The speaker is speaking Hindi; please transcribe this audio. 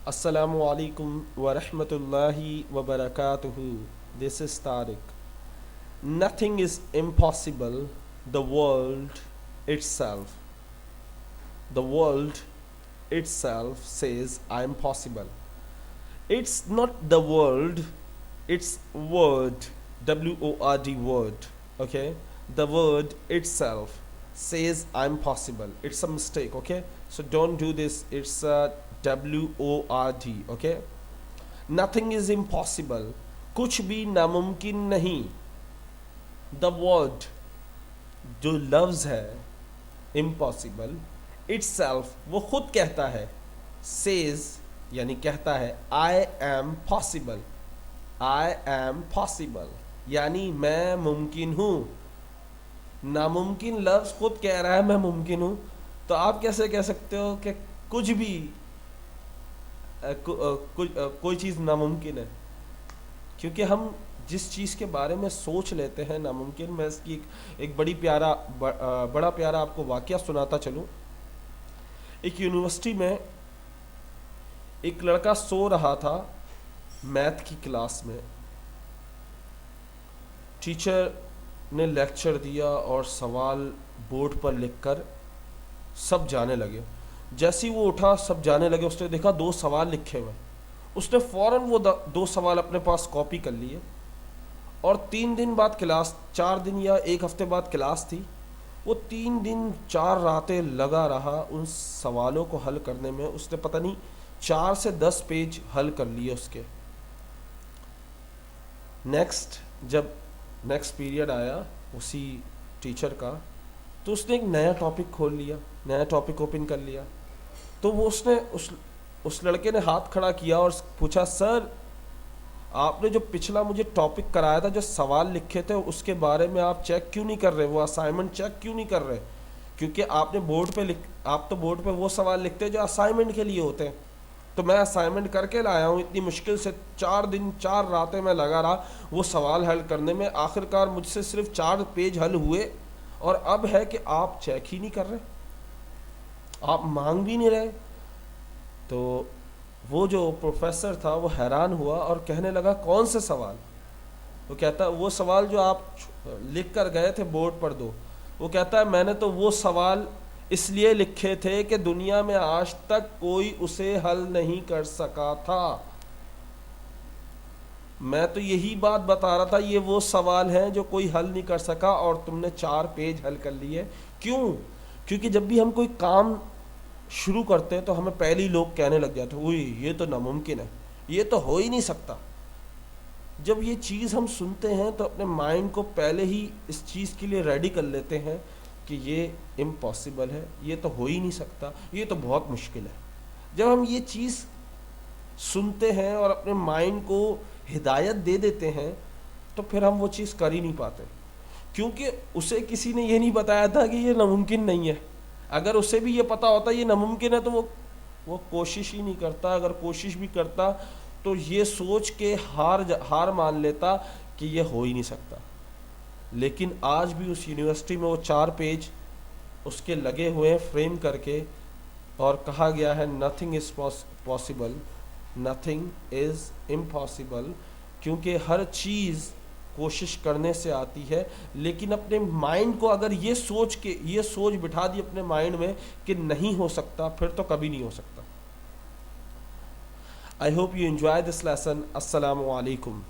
Assalamu alaikum wa rahmatullahi wa barakatuhu. This is Tariq. Nothing is impossible. The world itself. The world itself says I am possible. It's not the world, it's word. WORD word. Okay? The word itself says I'm possible. It's a mistake, okay? So don't do this. It's a WORD, okay? Nothing is impossible. कुछ भी नामुमकिन नहीं. The word जो लफ्ज है impossible itself वो खुद कहता है says यानी कहता है I am possible. I am possible यानी मैं मुमकिन हूँ. नामुमकिन लफ्ज खुद कह रहा है मैं मुमकिन हूँ. तो आप कैसे कह सकते हो कि कुछ भी कोई चीज़ नामुमकिन है? क्योंकि हम जिस चीज़ के बारे में सोच लेते हैं नामुमकिन. मैं इसकी एक बड़ा प्यारा आपको वाकया सुनाता चलूँ. एक यूनिवर्सिटी में एक लड़का सो रहा था मैथ की क्लास में. टीचर ने लेक्चर दिया और सवाल बोर्ड पर लिखकर सब जाने लगे. जैसे ही वो उठा सब जाने लगे. उसने देखा 2 सवाल लिखे हुए. उसने फ़ौरन वो 2 सवाल अपने पास कॉपी कर लिए और 3 दिन बाद क्लास, 4 दिन या 1 हफ्ते बाद क्लास थी. वो 3 दिन 4 रातें लगा रहा उन सवालों को हल करने में. उसने पता नहीं 4 से 10 पेज हल कर लिए उसके. जब नेक्स्ट पीरियड आया उसी टीचर का, तो उसने एक नया टॉपिक खोल लिया, नया टॉपिक ओपन कर लिया. तो वो उसने उस लड़के ने हाथ खड़ा किया और पूछा, सर आपने जो पिछला मुझे टॉपिक कराया था, जो सवाल लिखे थे, उसके बारे में आप चेक क्यों नहीं कर रहे, वो असाइनमेंट चेक क्यों नहीं कर रहे? क्योंकि आपने आप तो बोर्ड पे वो सवाल लिखते हैं जो असाइनमेंट के लिए होते हैं. तो मैं असाइनमेंट करके लाया हूँ. इतनी मुश्किल से 4 दिन 4 रातें मैं लगा रहा वो सवाल हल करने में. आखिरकार मुझसे सिर्फ 4 पेज हल हुए और अब है कि आप चेक ही नहीं कर रहे, आप मांग भी नहीं रहे. तो वो जो प्रोफेसर था वो हैरान हुआ और कहने लगा, कौन से सवाल? वो कहता, वो सवाल जो आप लिख कर गए थे बोर्ड पर 2. वो कहता है, मैंने तो वो सवाल इसलिए लिखे थे कि दुनिया में आज तक कोई उसे हल नहीं कर सका था. मैं तो यही बात बता रहा था, ये वो सवाल हैं जो कोई हल नहीं कर सका और तुमने 4 पेज हल कर लिए. क्यों? क्योंकि जब भी हम कोई काम शुरू करते हैं तो हमें पहले ही लोग कहने लग जाते हैं, उई ये तो नामुमकिन है, ये तो हो ही नहीं सकता. जब ये चीज़ हम सुनते हैं तो अपने माइंड को पहले ही इस चीज़ के लिए रेडी कर लेते हैं कि ये इम्पॉसिबल है, ये तो हो ही नहीं सकता, ये तो बहुत मुश्किल है. जब हम ये चीज़ सुनते हैं और अपने माइंड को हिदायत दे देते हैं तो फिर हम वो चीज़ कर ही नहीं पाते. क्योंकि उसे किसी ने ये नहीं बताया था कि ये नामुमकिन नहीं है. अगर उसे भी ये पता होता ये नामुमकिन है तो वो कोशिश ही नहीं करता. अगर कोशिश भी करता तो ये सोच के हार मान लेता कि ये हो ही नहीं सकता. लेकिन आज भी उस यूनिवर्सिटी में वो 4 पेज उसके लगे हुए हैं फ्रेम करके और कहा गया है nothing is possible, nothing is impossible. क्योंकि हर चीज़ कोशिश करने से आती है. लेकिन अपने माइंड को अगर ये सोच बिठा दी अपने माइंड में कि नहीं हो सकता, फिर तो कभी नहीं हो सकता. I hope you enjoy this lesson. अस्सलामु अलैकुम.